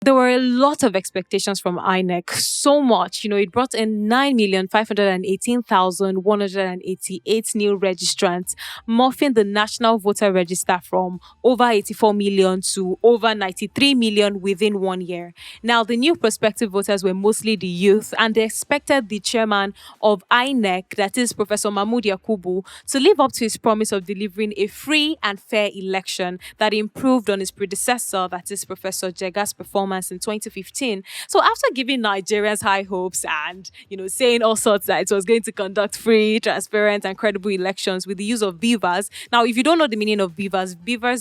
there were a lot of expectations from INEC. So much, it brought in 9,518,188 new registrants, morphing the national voter register from over 84 million to over 93 million within 1 year. Now, the new prospective voters were mostly the youth, and they expected the chairman of INEC, that is Professor Mahmood Yakubu, to live up to his promise of delivering a free and fair election that improved on his predecessor, that is Professor Jega's performance in 2015. So after giving Nigerians high hopes and, saying all sorts that it was going to conduct free, transparent and credible elections with the use of beavers. Now, if you don't know the meaning of beavers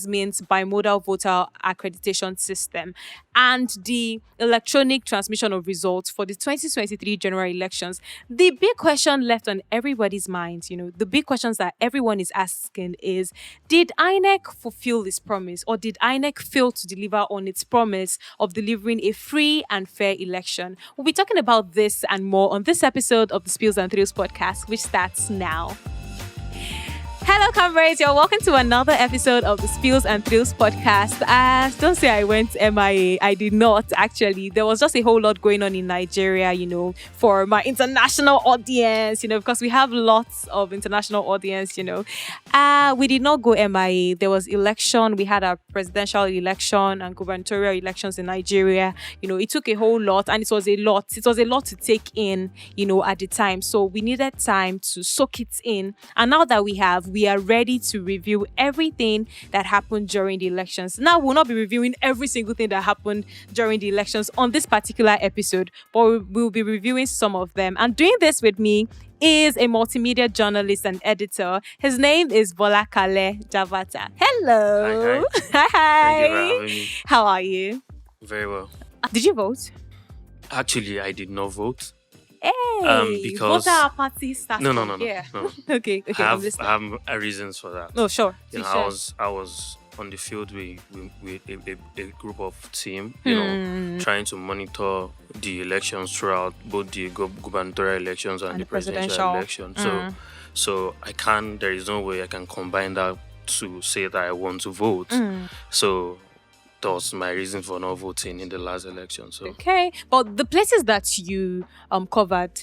means bimodal voter accreditation system, and the electronic transmission of results for the 2023 general elections, the big question left on everybody's minds, the big questions that everyone is asking is, did INEC fulfill this promise, or did INEC fail to deliver on its promise of delivering a free and fair election? We'll be talking about this and more on this episode of the Spills and Thrills podcast, which starts now. Hello, comrades. You're welcome to another episode of the Spills and Thrills podcast. Don't say I went MIA. I did not, actually. There was just a whole lot going on in Nigeria, for my international audience, because we have lots of international audience, We did not go MIA. There was election. We had a presidential election and gubernatorial elections in Nigeria. It took a whole lot, and it was a lot. It was a lot to take in, at the time. So we needed time to soak it in. And now that we are ready to review everything that happened during the elections. Now, we'll not be reviewing every single thing that happened during the elections on this particular episode, but we'll be reviewing some of them. And doing this with me is a multimedia journalist and editor. His name is Bolakale Jabata. Hello. Hi. Thank you for having me. How are you? Very well. Did you vote? Actually, I did not vote. Hey, because voter party started. No. Yeah. No. Okay. I have reasons for that. Oh, sure. I was on the field with a group of team, trying to monitor the elections throughout both the gubernatorial elections and the presidential election. So I can't. There is no way I can combine that to say that I want to vote. So that was my reason for not voting in the last election. So okay, but the places that you covered,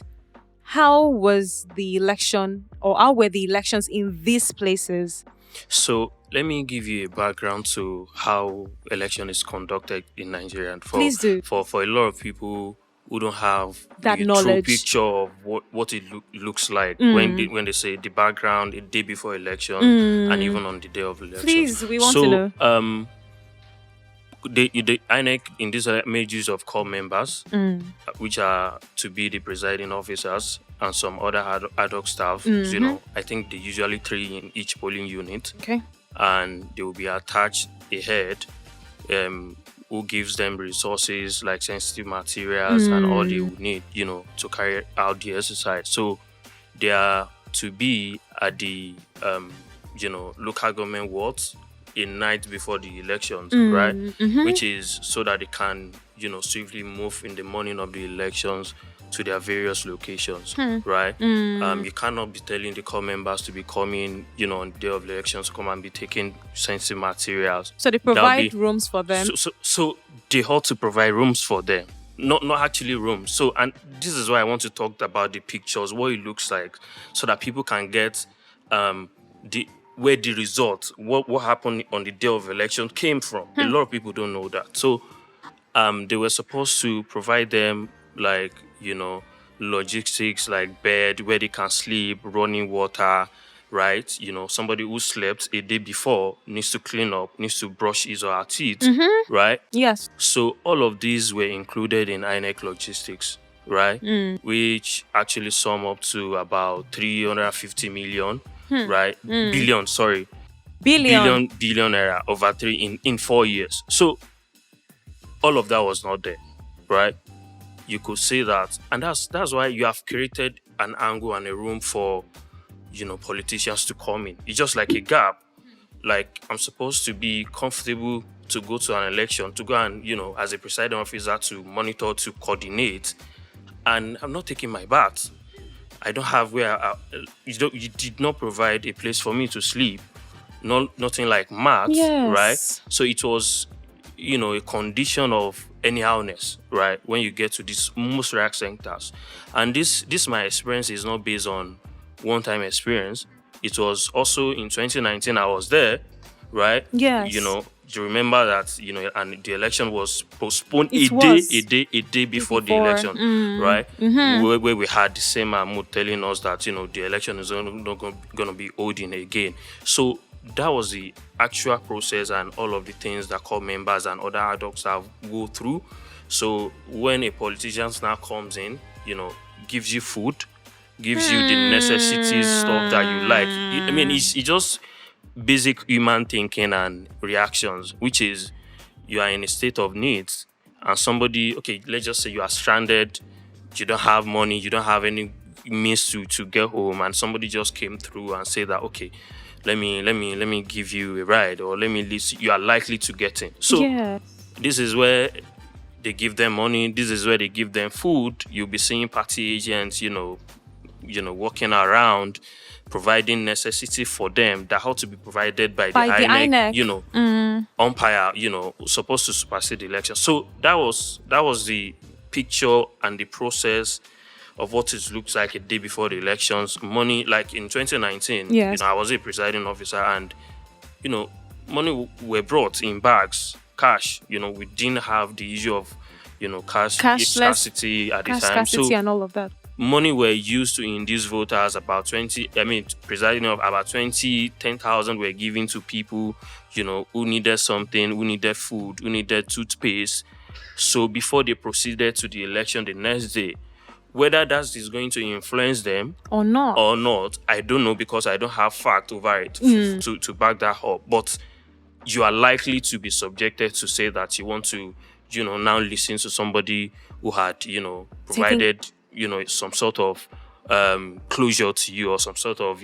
how was the election, or how were the elections in these places? So let me give you a background to how election is conducted in Nigeria. Please do. For a lot of people who don't have that the knowledge, true picture of what it looks like when they say the background a day before election and even on the day of election. Please, we want to know. The INEC in this made use of core members, which are to be the presiding officers and some other ad hoc staff. I think they usually 3 in each polling unit. Okay. And they will be attached a head who gives them resources like sensitive materials and all they will need, to carry out the exercise. So they are to be at the, local government wards a night before the elections, right? Which is so that they can, swiftly move in the morning of the elections to their various locations, right? You cannot be telling the core members to be coming, on the day of the elections to come and be taking sensitive materials. So they provide rooms for them. So they ought to provide rooms for them. Not actually rooms. So, and this is why I want to talk about the pictures, what it looks like, so that people can get where the results, what happened on the day of election came from. A lot of people don't know that. So they were supposed to provide them logistics like bed where they can sleep, running water, right? Somebody who slept a day before needs to clean up, needs to brush his or her teeth, right? Yes. So all of these were included in INEC logistics, right? Which actually sum up to about 350 million. Right? Billion naira over 3 in 4 years. So all of that was not there, right? You could say that, and that's why you have created an angle and a room for politicians to come in. It's just like a gap. Like, I'm supposed to be comfortable to go to an election, to go and as a presiding officer, to monitor, to coordinate, and I'm not taking my bath. I don't have you did not provide a place for me to sleep. Nothing like mats, right? So it was, a condition of anyhowness, right? When you get to these most rare centers, and this my experience is not based on one-time experience. It was also in 2019. I was there, right? Yes. Do you remember that? And the election was postponed It was. a day before the Before. election, right? Where we had the same Mahmoud telling us that the election is not going to be holding again. So that was the actual process and all of the things that core members and other adults have go through. So when a politician now comes in, gives you food, gives you the necessities stuff that you like. It's just basic human thinking and reactions, which is you are in a state of needs and somebody, okay, let's just say you are stranded, you don't have money, you don't have any means to get home, and somebody just came through and said that, okay, let me give you a ride, or let me list, you are likely to get in. So this is where they give them money, this is where they give them food. You'll be seeing party agents, walking around providing necessity for them that ought to be provided by the INEC, umpire, supposed to supersede the election. So that was the picture and the process of what it looks like a day before the elections. Money, like in 2019, I was a presiding officer, and money were brought in bags, cash. We didn't have the issue of scarcity at the time. So and all of that. Money were used to induce voters. Presiding of about 10,000 were given to people, who needed something, who needed food, who needed toothpaste. So before they proceeded to the election the next day, whether that is going to influence them or not, I don't know, because I don't have fact over it to back that up. But you are likely to be subjected to say that you want to, now listen to somebody who had, provided, some sort of closure to you, or some sort of,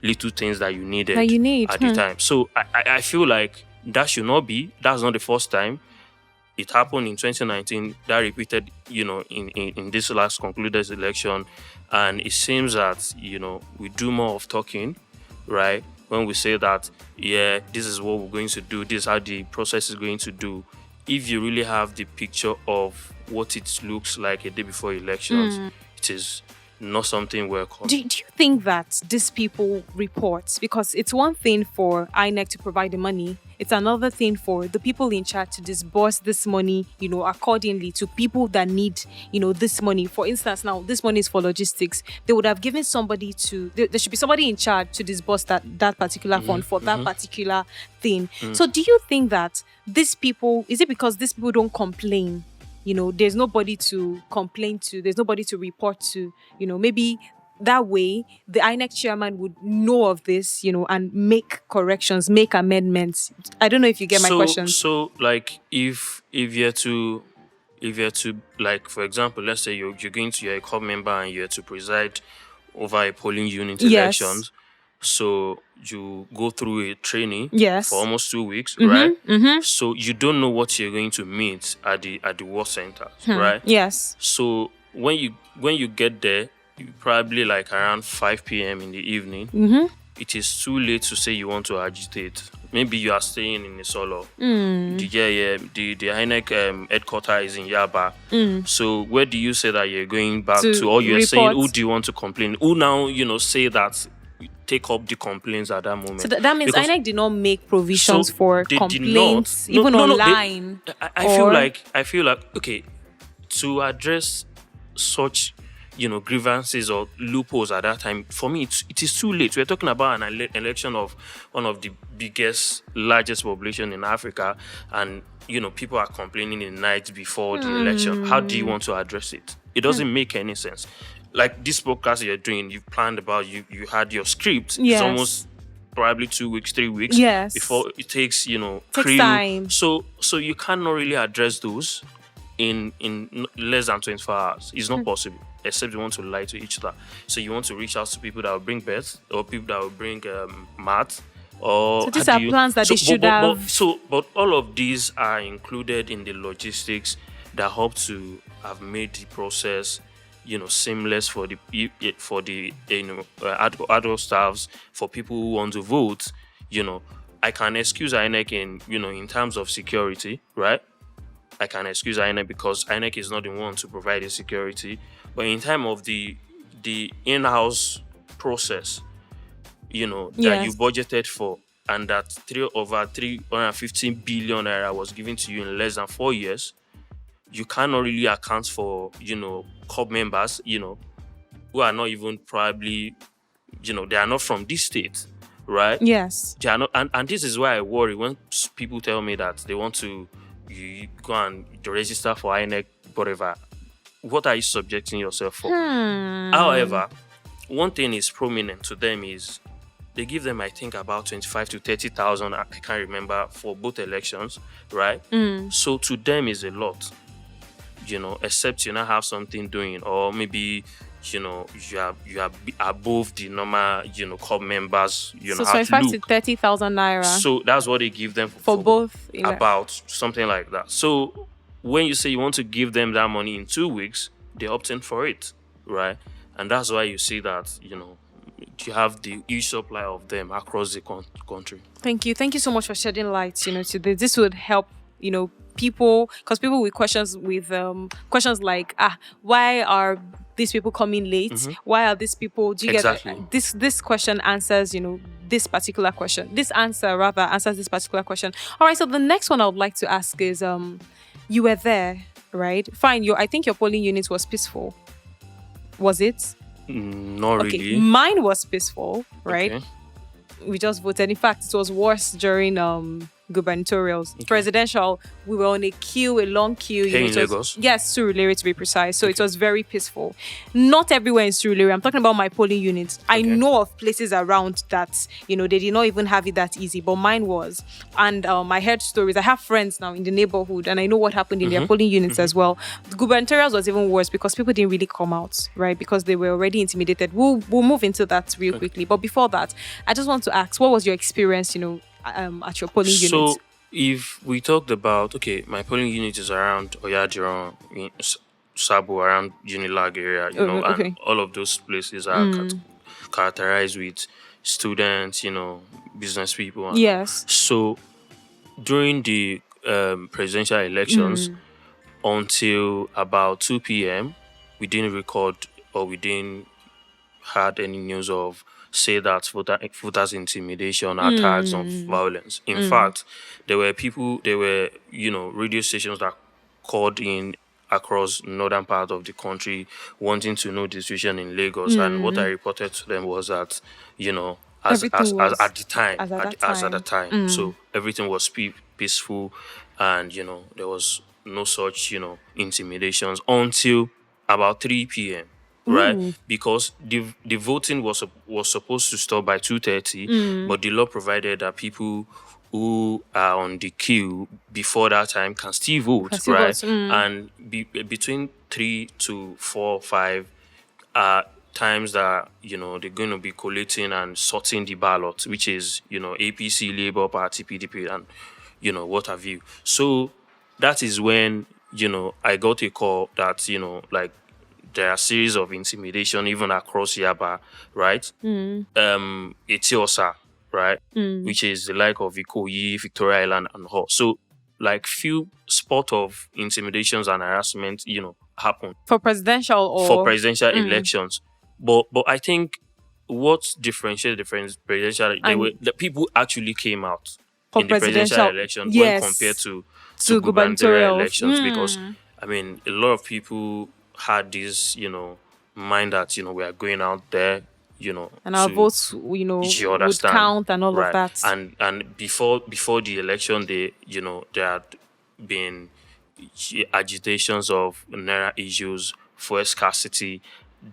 little things that you needed at the time. So I feel like that should not be. That's not the first time. It happened in 2019. That repeated, in this last concluded election. And it seems that, we do more of talking, right? When we say that, this is what we're going to do, this is how the process is going to do. If you really have the picture of what it looks like a day before elections, it is not something welcome. Do you think that these people report? Because it's one thing for INEC to provide the money. It's another thing for the people in charge to disburse this money, accordingly to people that need, this money. For instance, now this money is for logistics. They would have given somebody there should be somebody in charge to disburse that particular fund for that particular thing. So do you think that these people, is it because these people don't complain? There's nobody to complain to, there's nobody to report to, maybe that way the INEC chairman would know of this, and make corrections, make amendments. I don't know if you get my question. So like if you're to like, for example, let's say you're a club member and you're to preside over a polling unit elections. So you go through a training for almost 2 weeks, right? So you don't know what you're going to meet at the work centers, right? Yes. So when you get there, you probably like around 5 p.m. in the evening. It is too late to say you want to agitate. Maybe you are staying in a solo. The INEC headquarters is in Yaba. So where do you say that you're going back to, or you're saying who do you want to complain? Who now say that take up the complaints at that moment? So that means INEC did not make provisions for complaints, even online. I feel like okay, to address such grievances or loopholes at that time, for me it is too late. We're talking about an election of one of the largest population in Africa, and people are complaining in the night before the election. How do you want to address it? It doesn't make any sense. Like this podcast you're doing, you've planned about, you had your script. It's almost probably 2 weeks, 3 weeks before it takes time. So you cannot really address those in less than 24 hours. It's not possible, except you want to lie to each other. So you want to reach out to people that will bring beds, or people that will bring math, or so these are plans that they should have. But all of these are included in the logistics that help to have made the process seamless for the adult staffs, for people who want to vote. I can excuse INEC in terms of security, right? I can excuse INEC because INEC is not the one to provide the security. But in time of the in-house process, that you Yes. budgeted for, and that over 315 billion naira was given to you in less than 4 years, you cannot really account for, corps members, who are not even probably, they are not from this state, right? Yes. They are not, and this is why I worry when people tell me that they want to you go and register for INEC, whatever. What are you subjecting yourself for? However, one thing is prominent to them is they give them, I think, about 25 to 30,000. I can't remember, for both elections, right? So to them is a lot, except you now have something doing, or maybe you are above the normal, corps members, So how to 25 to look. 30,000 naira So that's what they give them for both. about something like that. So when you say you want to give them that money in 2 weeks, they're opting for it, right? And that's why you see that, you have the huge supply of them across the country. Thank you. Thank you so much for shedding light, to this. This would help, people, because people with questions like, why are these people coming late? Why are these people, do you Exactly. get this question answers, this particular question. This answer rather answers this particular question. All right, so the next one I would like to ask is, you were there, right? Fine, I think your polling unit was peaceful. Was it? Not Okay, really. mine was peaceful, right? Okay. We just voted. In fact, it was worse during gubernatorials. Okay. Presidential, we were on a long queue. Here in it was- Lagos? Yes, Surulere to be precise. So it was very peaceful. Not everywhere in Surulere. I'm talking about my polling unit. I Okay. know of places around that, they did not even have it that easy, but mine was. And I heard stories. I have friends now in the neighborhood, and I know what happened in their polling units as well. The gubernatorials was even worse because people didn't really come out, right? Because they were already intimidated. We'll move into that real quickly. But before that, I just want to ask, what was your experience, at your polling unit? So if we talked about, my polling unit is around Oyadiran, in Sabo, around Unilag area, okay. and all of those places are characterized with students, business people. And Yes. So during the presidential elections, until about 2 p.m., we didn't record, or we didn't had any news of, say, that voters intimidation, attacks of violence. In fact, there were radio stations that called in across northern part of the country wanting to know the situation in Lagos. And what I reported to them was that, as Everything was at the time, as at that time. time. So everything was peaceful, and there was no such intimidations until about 3 p.m. right? Because the voting was supposed to stop by 2:30, but the law provided that people who are on the queue before that time can still vote, right? And between 3 to 4, 5 times that they're going to be collating and sorting the ballot, which is APC, Labour Party, PDP, and what have you. So that is when I got a call that like, there are a series of intimidation even across Yaba, right? Etiosa, right? Which is the like of Ikoyi, Victoria Island, and all. So, like, few spot of intimidations and harassment, happen For presidential or for presidential elections. But I think what differentiates the presidential, the people actually came out for in the presidential presidential election yes, when compared to gubernatorial gubernatorial elections, because I mean, a lot of people had this, mind that we are going out there, and our votes, you would understand, count and all of right? that. And before the election, there had been agitations of naira issues, fuel scarcity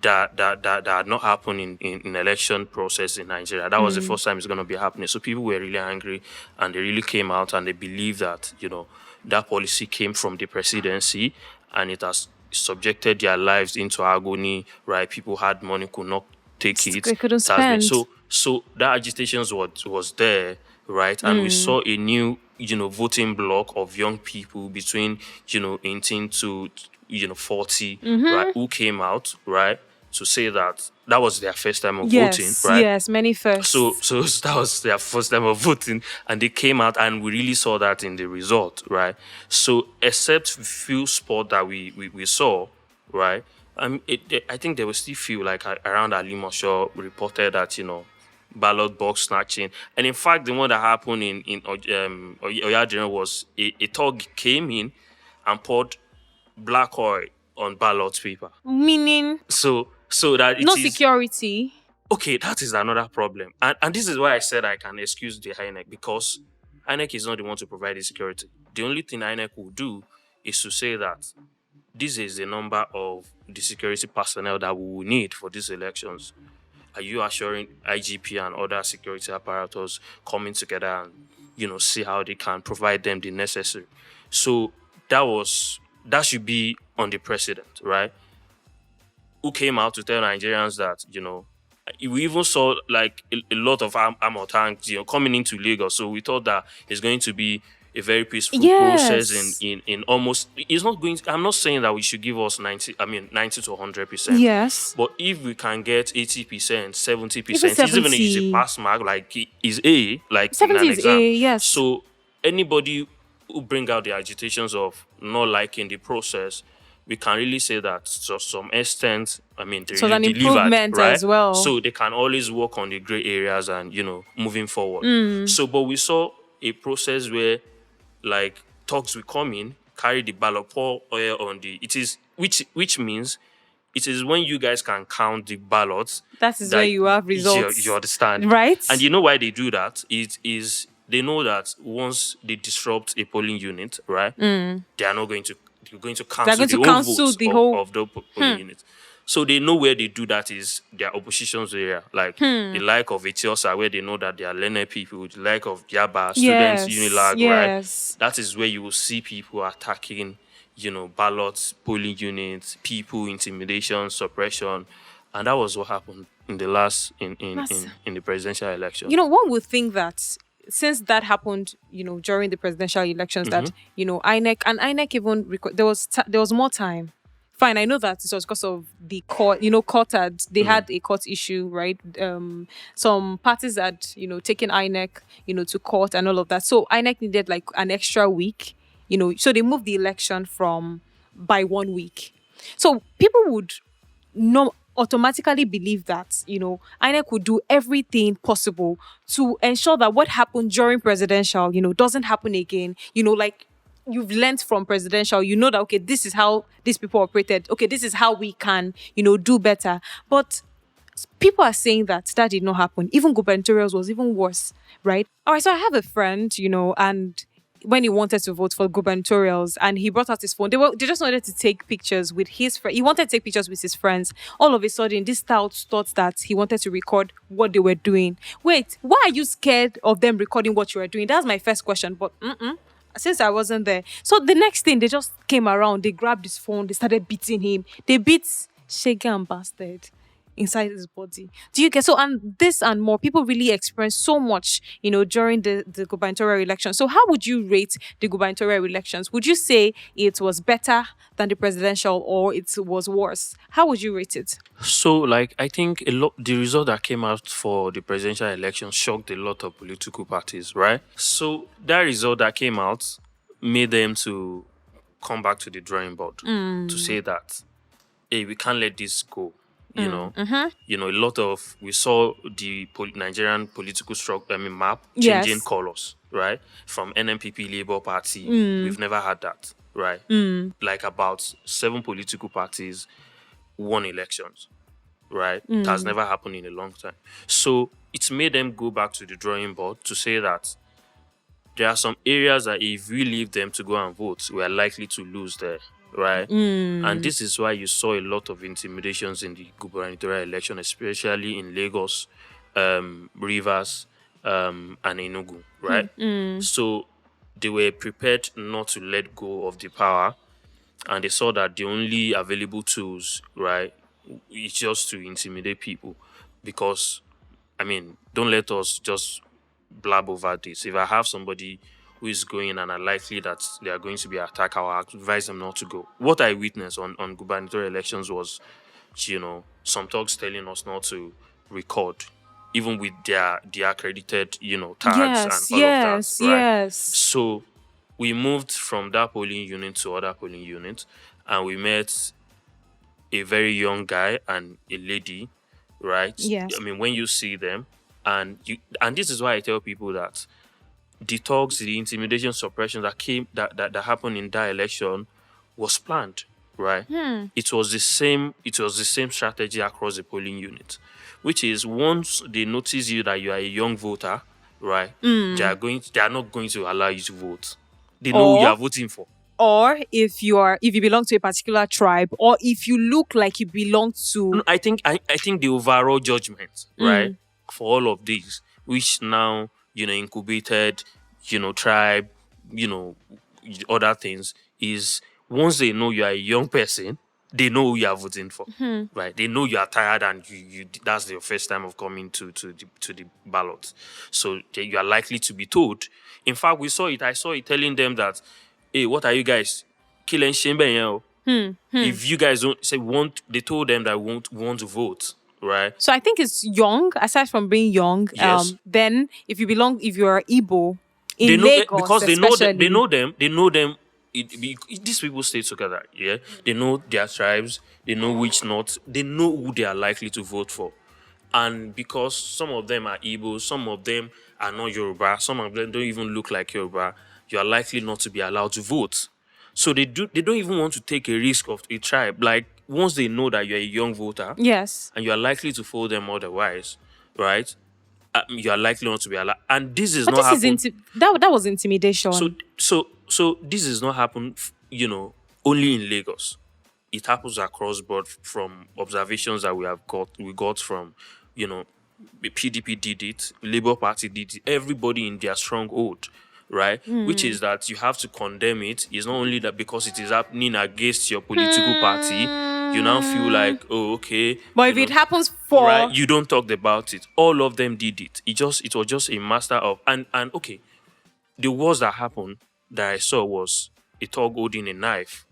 that had not happened in election process in Nigeria. That was the first time it's going to be happening. So people were really angry, and they really came out, and they believe that that policy came from the presidency, and it has subjected their lives into agony, right? People had money, could not take it. They couldn't It has been- spend. so that agitation was there, right? And we saw a new, voting block of young people between, 18 to, 40, right? Who came out, right? to say that that was their first time of voting, Yes, right? yes, many So, firsts. so that was their first time of voting, and they came out, and we really saw that in the result, right? So, except few spots that we saw, right? I think there was still few like around Ali Mosho reported that ballot box snatching, and in fact, the one that happened in Oyadrin was a thug came in and poured black oil on ballot paper. Meaning So that no it is security. okay. That is another problem, and this is why I said I can excuse the INEC, because INEC is not the one to provide the security. The only thing INEC will do is to say that this is the number of the security personnel that we will need for these elections. Are you assuring IGP and other security apparatus coming together and see how they can provide them the necessary? So that should be on the president, right? Who came out to tell Nigerians that we even saw like a lot of armor tanks coming into Lagos. So we thought that it's going to be a very peaceful process Yes. in almost. It's not going. I'm not saying that we should give us 90 to 100%. Yes. But if we can get 80%, 70%, Even even if it's a 70. pass mark, like is A, like in 70 an is exam. A, yes. So anybody who bring out the agitations of not liking the process, we can really say that to some extent, they So really an delivered, improvement right? as well. So they can always work on the gray areas and moving forward. Mm. So, but we saw a process where like talks will come in, carry the ballot, pour oil on which means it is when you guys can count the ballots That is where you have results. You understand, right? And you know why they do that? It is they know that once they disrupt a polling unit, right, they are not going to they're going to cancel going the to whole cancel votes the whole- of the polling unit. So they know where they do that is their opposition's area, like the like of Etiosa, where they know that they are learned people, the like of Yaba, students, Unilag, right? yes. That is where you will see people attacking, ballots, polling units, people, intimidation, suppression, and that was what happened in the last in the presidential election. One would think that since that happened, during the presidential elections, that INEC even there was more time. Fine, I know that it was because of the court. They had a court issue, right? Some parties had taken INEC to court and all of that. So INEC needed like an extra week. So they moved the election by 1 week. So people would not automatically believe that INEC would do everything possible to ensure that what happened during presidential doesn't happen again. Like you've learned from presidential, that okay, this is how these people operated, okay, this is how we can do better. But people are saying that did not happen. Even gubernatorials was even worse, right? All right, so I have a friend and when he wanted to vote for gubernatorials and he brought out his phone, they just wanted to take pictures with his friend. He wanted to take pictures with his friends. All of a sudden, this tout thought that he wanted to record what they were doing. Wait, why are you scared of them recording what you were doing? That's my first question. But since I wasn't there. So the next thing, they just came around, they grabbed his phone, they started beating him. They beat Shaggy and Bastard inside his body. Do you get so? And this and more, people really experienced so much, during the gubernatorial election. So how would you rate the gubernatorial elections? Would you say it was better than the presidential or it was worse? How would you rate it? So, like, I think the result that came out for the presidential election shocked a lot of political parties, right? So that result that came out made them to come back to the drawing board to say that, hey, we can't let this go. A lot of we saw the Nigerian political structure, map changing colors, right? From NMPP Labour Party, we've never had that, right? Like about 7 political parties won elections, right? It has never happened in a long time. So it's made them go back to the drawing board to say that there are some areas that if we leave them to go and vote, we are likely to lose there. Right, and this is why you saw a lot of intimidations in the gubernatorial election, especially in Lagos, Rivers, and Enugu. Right, so they were prepared not to let go of the power, and they saw that the only available tools, right, is just to intimidate people. Because, don't let us just blab over this. If I have somebody who is going and are likely that they are going to be attacked, I will advise them not to go. What I witnessed on gubernatorial elections was, some thugs telling us not to record, even with their accredited, tags and Yes, all of that, yes, right? yes. So we moved from that polling unit to other polling unit, and we met a very young guy and a lady, right? Yes. I mean, when you see them, and this is why I tell people that the talks, the intimidation, suppression that happened in that election was planned, right? It was the same. It was the same strategy across the polling unit, which is once they notice you that you are a young voter, right? They are not going to allow you to vote. They know who you Or are voting for. if you belong to a particular tribe, or if you look like you belong No, to. I think the overall judgment, right, Mm, for all of these, which now incubated, tribe, you know, other things, is once they know you are a young person, they know who you are voting for, right? They know you are tired and you that's your first time of coming to the ballot, so you are likely to be told. In fact, we saw it. I saw it telling them that, hey, what are you guys killing Shimbe? If you guys don't say want, they told them that won't want to vote, right? so I think it's young. Aside from being young, Yes, then if you are Igbo they in know Lagos, because they know that they especially. know them. They know them. These people stay together. Yeah, they know their tribes. They know which not. They know who they are likely to vote for, and because some of them are Igbo, some of them are not Yoruba, some of them don't even look like Yoruba, you are likely not to be allowed to vote. So they don't even want to take a risk of a tribe. Like once they know that you're a young voter Yes, and you are likely to fold them otherwise, right? You are likely not to be allowed. And this is but not this is happen. that was So intimidation. so this is not happen. Only in Lagos. It happens across board from observations that we got from, you know, the PDP did it, Labour Party did it, everybody in their stronghold, right? Which is that you have to condemn it. It's not only that because it is happening against your political party, you now feel Hmm. like, oh, okay, But if it happens right, for. you don't talk about it. All of them did it. It was just a master of and okay. The worst that happened that I saw was a thug holding a knife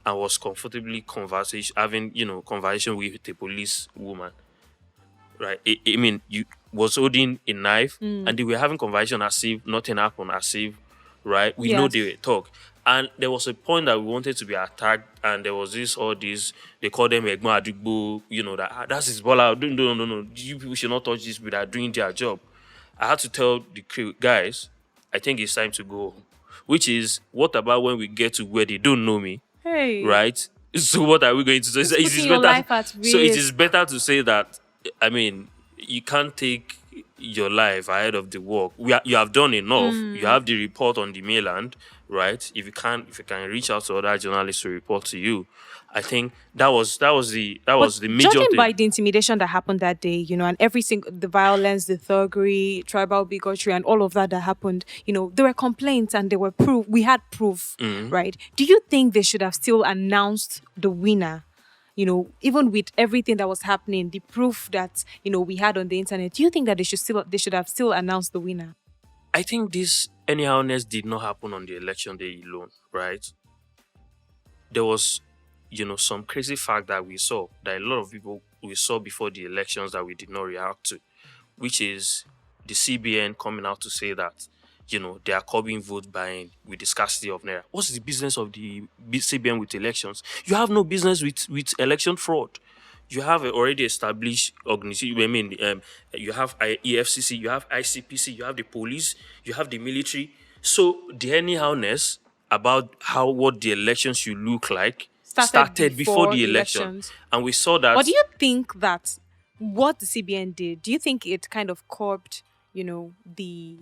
and was comfortably having conversation with a police woman, right? I mean, you was holding a knife and they were having conversation as if nothing happened, as if, right? We know they Yes. were talk. And there was a point that we wanted to be attacked, and there was they call them Egma Adigbo, that's his baller. No, no, no. You people should not touch this, but are doing their job. I had to tell the crew, guys, I think it's time to go home. Which is, what about when we get to where they don't know me? Hey, Right? So what are we going to do? it's It putting is your better. life at So it is risk. better to say that. I mean, you can't take your life ahead of the work. You have done enough. You have the report on the mainland, right? If you can reach out to other journalists to report to you, I think that But was the major judging by thing. the intimidation that happened that day, and every single the violence, the thuggery, tribal bigotry, and all of that happened, there were complaints and there were proof. We had proof, Mhm. right? Do you think they should have still announced the winner? Even with everything that was happening, the proof that we had on the internet. Do you think that they should have still announced the winner? I think this anyhowness did not happen on the election day alone, right? There was, some crazy fact that we saw that a lot of people we saw before the elections that we did not react to, which is the CBN coming out to say that, they are curbing vote buying with the scarcity of naira. What's the business of the CBN with elections? You have no business with election fraud. You have a already established organization. I mean, you have EFCC, you have ICPC, you have the police, you have the military. So the anyhowness about what the election should look like Started started before before the the election, elections. and we saw But do that. you think that what the CBN did, do you think it kind of curbed, the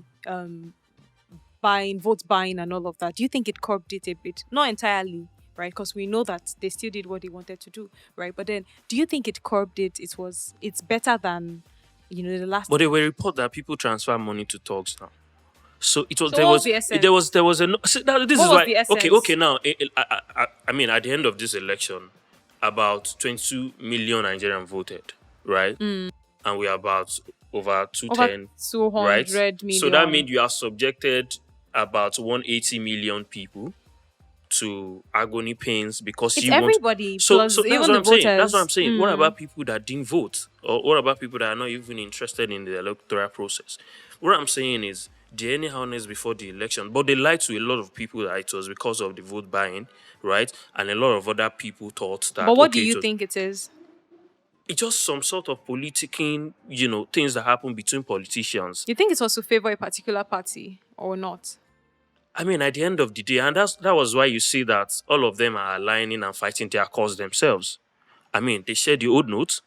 vote buying and all of that? Do you think it curbed it a bit? Not entirely, right? Because we know that they still did what they wanted to do, right? But then, do you think it curbed it? It's better than, the last. But there were reports that people transfer money to thugs now. So it was So what was the there essence? was a no- see, now this What is was why the okay essence? now I mean, at the end of this election, about 22 million Nigerians voted, right? And we are about over Over 210, right? 200 So that million. means you have subjected about 180 million people to agony pains because It's you want. everybody So plus that's even what the I'm saying. That's what voters. I'm saying. What about people that didn't vote, or what about people that are not even interested in the electoral process? What I'm saying is the anyhowness before the election, but they lied to a lot of people that it was because of the vote buying, right? And a lot of other people thought But that what do okay, you think it is? it's just some sort of politicking, things that happen between politicians. You think it was to favor a particular party or not? I mean, at the end of the day, and that was why you see that all of them are aligning and fighting their cause themselves. I mean, they share the old notes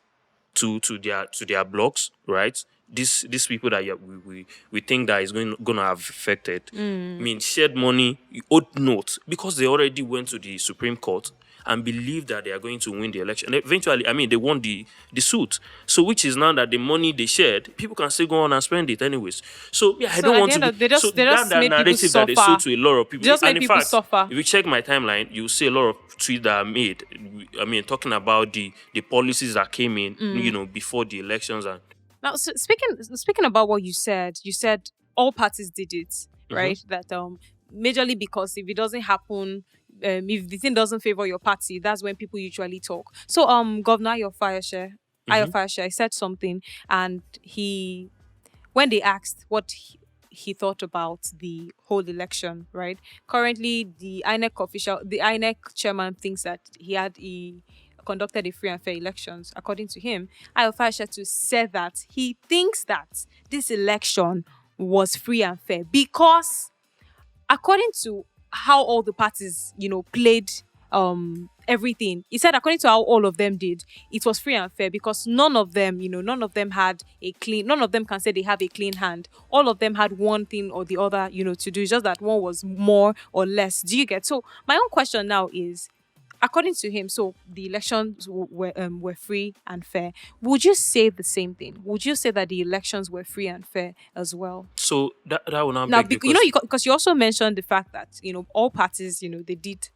to their blogs, right? These people that we think that is gonna have affected. I mean, shared money, old notes, because they already went to the Supreme Court and believe that they are going to win the election. Eventually, I mean, they won the suit. So, which is now that the money they shared, people can still go on and spend it anyways. So, yeah, I So don't at the want to end be. of they So, just they that, just that made people narrative that they sold suffer. to a lot of They people. just And made in people fact, suffer. if you check my timeline, you'll see a lot of tweets that are made. I mean, talking about the policies that came in, before the elections. And Now, so speaking about what you said all parties did it, Mhm. right? That majorly because if it doesn't happen, if the thing doesn't favor your party, that's when people usually talk. So Governor Ayo Mhm. Fayoshare said something, and when they asked what he thought about the whole election, right? Currently, the INEC chairman thinks that he conducted a free and fair elections. According to him, Ayofashetu said that he thinks that this election was free and fair because according to how all the parties, played everything. He said according to how all of them did, it was free and fair because none of them had a clean none of them can say they have a clean hand. All of them had one thing or the other, to do. It's just that one was more or less. Do you get? So my own question now is according to him, so the elections were free and fair. Would you say the same thing? Would you say that the elections were free and fair as well? So that will now Now, beg the question. because you also mentioned the fact that all parties, they did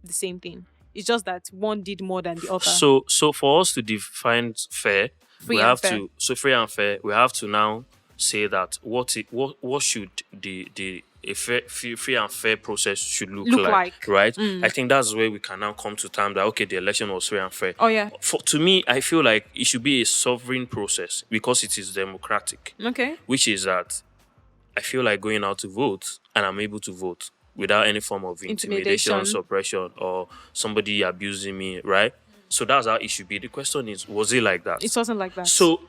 the same thing. It's just that one did more than the other. So for us to define fair, Free and fair. free and fair, we have to now say that what should the a free and fair process should look Look like, like. right? I think that's where we can now come to term that okay, the election was free and fair. Oh yeah. To me, I feel like it should be a sovereign process because it is democratic, Okay. which is that I feel like going out to vote and I'm able to vote without any form of intimidation, Intimidation. suppression, or somebody abusing me, right? So that's how it should be. The question is, was it like that? It wasn't like that. So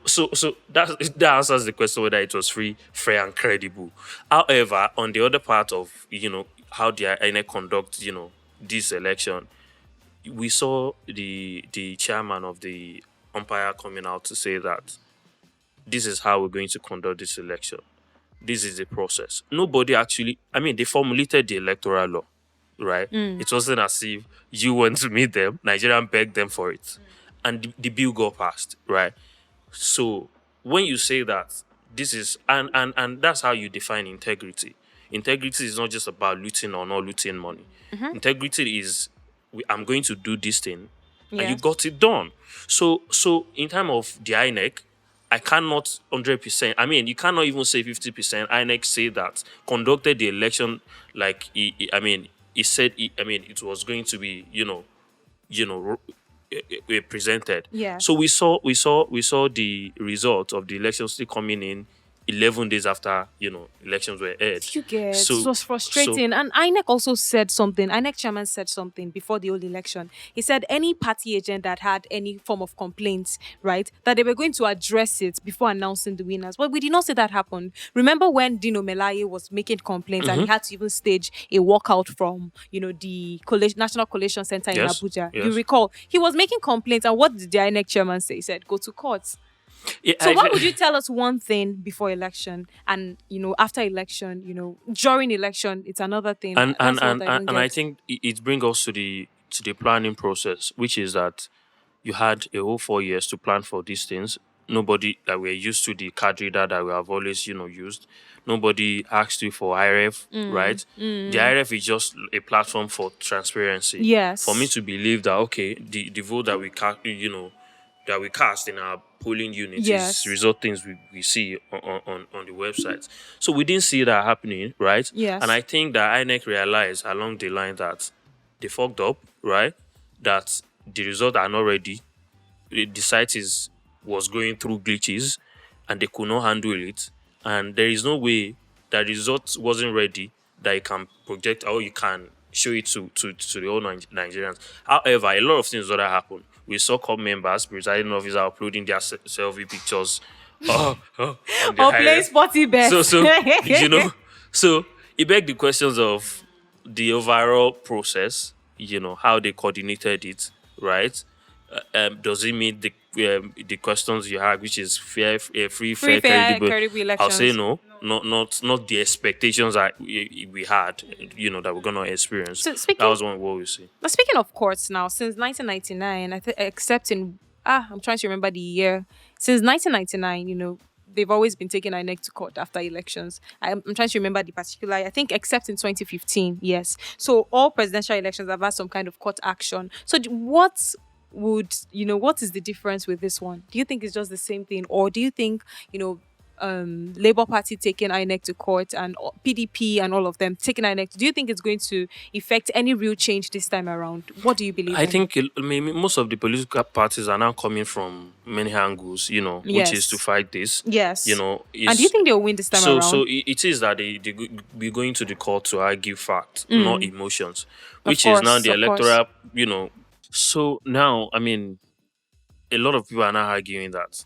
that answers the question whether it was free, fair, and credible. However, on the other part of how the INEC conduct this election, we saw the chairman of the umpire coming out to say that this is how we're going to conduct this election. This is the process. Nobody actually, I mean, they formulated the electoral law, right? It wasn't as if you went to meet them, Nigerian begged them for it. And the bill got passed, right? So when you say that this is, and that's how you define integrity. Integrity is not just about looting or not looting money. Integrity is, I'm going to do this thing, and you Yes. got it done. So in terms of the INEC, I cannot 100%. I mean, you cannot even say 50%. INEC say that conducted the election like he said. It was going to be presented. Yeah. So we saw the result of the election still coming in 11 days after elections were held. You get So it was frustrating. And INEC also said something. INEC chairman said something before the whole election. He said any party agent that had any form of complaints, right, that they were going to address it before announcing the winners. But we did not see that happen. Remember when Dino Melaye was making complaints and he had to even stage a walkout from, the National Collation Center in Yes, Abuja. yes. You recall he was making complaints, and what did the INEC chairman say? He said, "Go to court." Yeah, So why would you tell us one thing before election and after election, during election, it's another thing. and That's and what and, I and, don't and I get. think it brings us to the planning process, which is that you had a whole 4 years to plan for these things. Nobody that we're used to the card reader that we have always used. Nobody asked you for IRF, right? The IRF is just a platform for transparency. Yes. For me to believe that okay, the vote that we cast in our polling units Yes. is result things we see on the website. So we didn't see that happening, right? Yes. And I think that INEC realized along the line that they fucked up, right? That the result are not ready. The site was going through glitches, and they could not handle it. And there is no way that result wasn't ready that you can project or you can show it to the whole Nigerians. However, a lot of things that happened. We saw COP members, presiding officers uploading their selfie pictures on the Or high play ref. sporty bets. So you know, so it begged the questions of the overall process. How they coordinated it, right? Does it meet the questions you had, which is fair, free, Free, fair, fair, credible? credible I'll say elections. no, not the expectations that we had, that we're gonna experience. So That speaking was one what we see. now, speaking of courts now, since 1999, I think, except in I'm trying to remember the year. Since 1999, they've always been taking INEC to court after elections. I'm trying to remember the particular. I think except in 2015, yes. So all presidential elections have had some kind of court action. So what is the difference with this one? Do you think it's just the same thing, or do you think Labour Party taking INEC to court and PDP and all of them taking INEC? Do you think it's going to affect any real change this time around? What do you believe? I think maybe most of the political parties are now coming from many angles, which is to Yes. fight this. Yes. And do you Is think they'll win this time so around? so it is that they be going to the court to argue facts, not emotions, which is now course, the of course. electoral. So now, a lot of people are now arguing that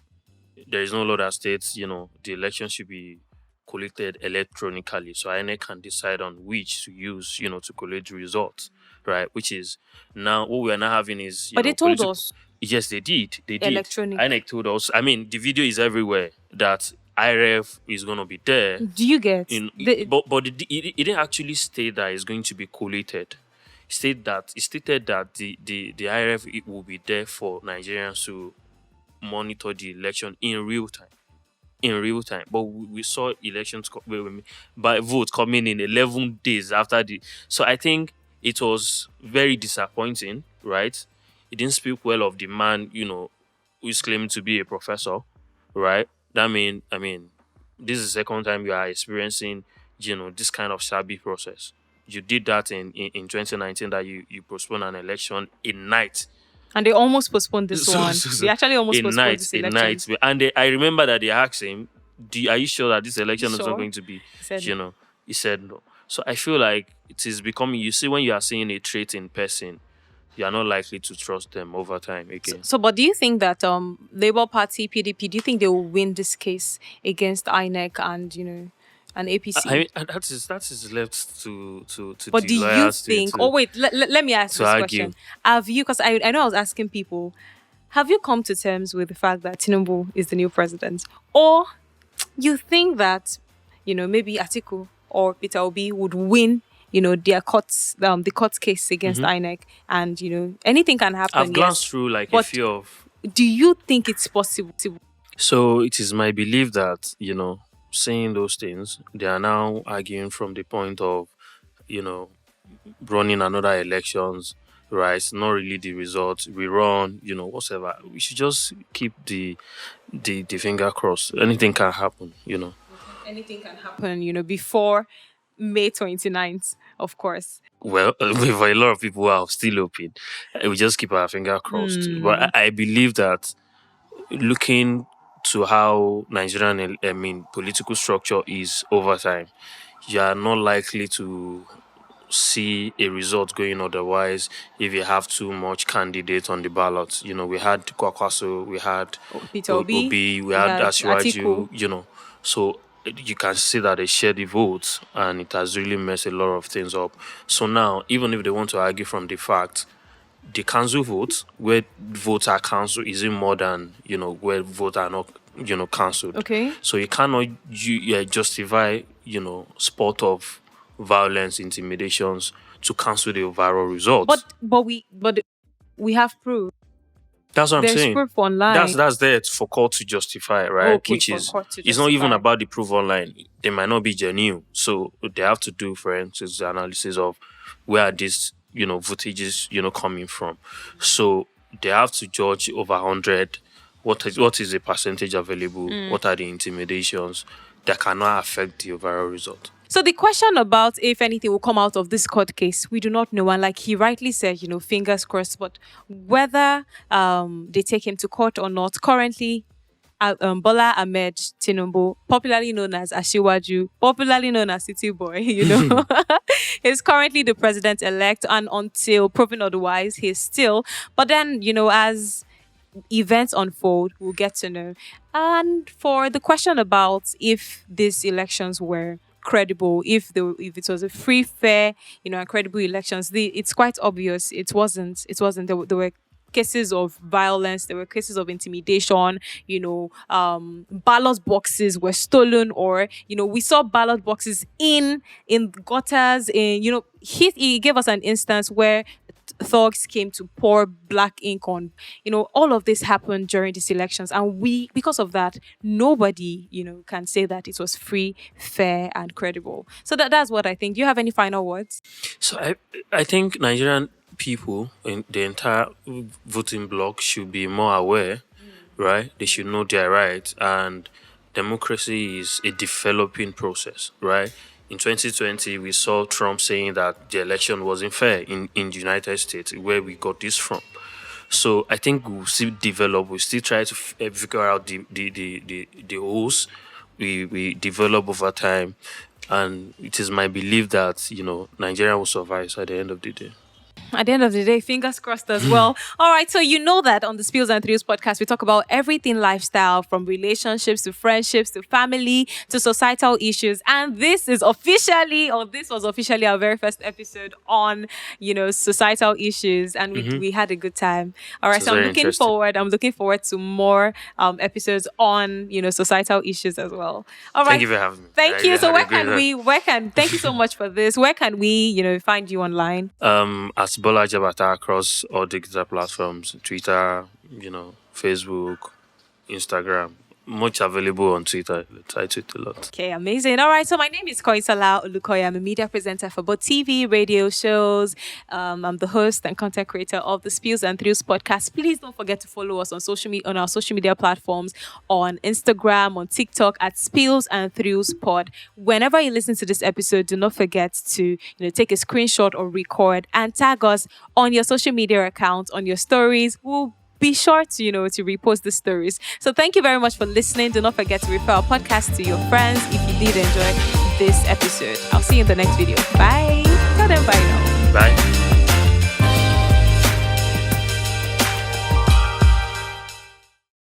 there is no law that states, the election should be collected electronically. So INEC can decide on which to use, to collect the results, right? Which is now what we are now having is, But they told us Yes, they did. They did. electronic. INEC told us. The video is everywhere that IRF is going to be there. Do you get? But it didn't actually state that it's going to be collated. It stated that the IRF it will be there for Nigerians to monitor the election in real time. But we saw elections by vote coming in 11 days after the. So I think it was very disappointing, right? It didn't speak well of the man, who is claiming to be a professor, right? This is the second time you are experiencing, this kind of shabby process. You did that in 2019 that you postponed an election in night. And they almost postponed this So- one. so- so They actually almost in postponed night, this in election. night. And I remember that they asked him, are you sure that this election is Sure. not going to be, He said he said no. So I feel like it is becoming, you see, when you are seeing a trait in person, you are not likely to trust them over time again. So, but do you think that Labour Party, PDP, do you think they will win this case against INEC and APC? And that is left to But the do you lawyers think? to, Oh wait, let me ask to this argue. question. Have you? Because I know I was asking people. Have you come to terms with the fact that Tinubu is the new president, or you think that maybe Atiku or Peter Obi would win? Their the court case against INEC, and anything can happen. I've glanced yes. through like a But few of. Do you think it's possible? So it is my belief that, saying those things, they are now arguing from the point of, running another elections, right? It's not really the results. We run, whatever. We should just keep the finger crossed. Anything can happen, Anything can happen. Before May 29th, of course. Well, for a lot of people who are still hoping, we just keep our finger crossed. But I believe that looking to how Nigerian, political structure is over time, you are not likely to see a result going otherwise if you have too much candidates on the ballot. We had Kwakwaso, we had Peter Obi, we had Atiku. Ashwaju, so you can see that they share the votes and it has really messed a lot of things up. So now, even if they want to argue from the fact, the council votes, where votes are cancelled, is more than, where votes are not, cancelled. Okay. So you cannot justify, sport of violence, intimidations to cancel the overall results. But we have proof. That's what I'm There's saying. proof online. That's there for court to justify, right? Okay, Which for is, court to it's not even justify. about the proof online. They might not be genuine. So they have to do forensic analysis of where are these, footages, coming from. So they have to judge over 100. What is the percentage available? What are the intimidations that cannot affect the overall result? So the question about if anything will come out of this court case, we do not know. And like he rightly said, fingers crossed. But whether they take him to court or not, currently, Bola Ahmed Tinubu, popularly known as Ashiwaju, popularly known as City Boy, is currently the president-elect, and until proven otherwise, he's still. But then, as events unfold, we'll get to know. And for the question about if these elections were credible, if it was a free, fair, and credible elections, it's quite obvious it wasn't. There were cases of violence, there were cases of intimidation, ballot boxes were stolen, or we saw ballot boxes in gutters, he gave us an instance where thugs came to pour black ink on, all of this happened during these elections, and because of that, nobody can say that it was free, fair, and credible. So that's what I think. Do you have any final words? So I think Nigerian people in the entire voting bloc should be more aware, right? They should know their rights, and democracy is a developing process, right? In 2020, we saw Trump saying that the election wasn't fair in the United States, where we got this from. So I think we'll still develop, we'll still try to figure out the holes we develop over time. And it is my belief that, Nigeria will survive at the end of the day. At the end of the day, fingers crossed as well. All right, so that on the Spills and Thrills podcast, we talk about everything lifestyle, from relationships to friendships to family to societal issues. And this was officially our very first episode on, societal issues, and we had a good time. All right, so I'm looking forward to more episodes on, societal issues as well. All right. Thank you for having me. Thank you. So thank you so much for this. Where can we, find you online? As Bolakale Jabata across all digital platforms, Twitter, Facebook, Instagram. Much available on Twitter. I tweet a lot. Okay, amazing. All right, so my name is Koisala Olukoya. I'm a media presenter for both TV, radio shows. I'm the host and content creator of the Spills and Thrills podcast. Please don't forget to follow us on on our social media platforms, on Instagram, on TikTok at Spills and Thrills Pod. Whenever you listen to this episode, do not forget to take a screenshot or record and tag us on your social media account, on your stories. We'll be sure to, to repost the stories. So thank you very much for listening. Do not forget to refer our podcast to your friends if you did enjoy this episode. I'll see you in the next video. Bye. Tell them bye now. Bye.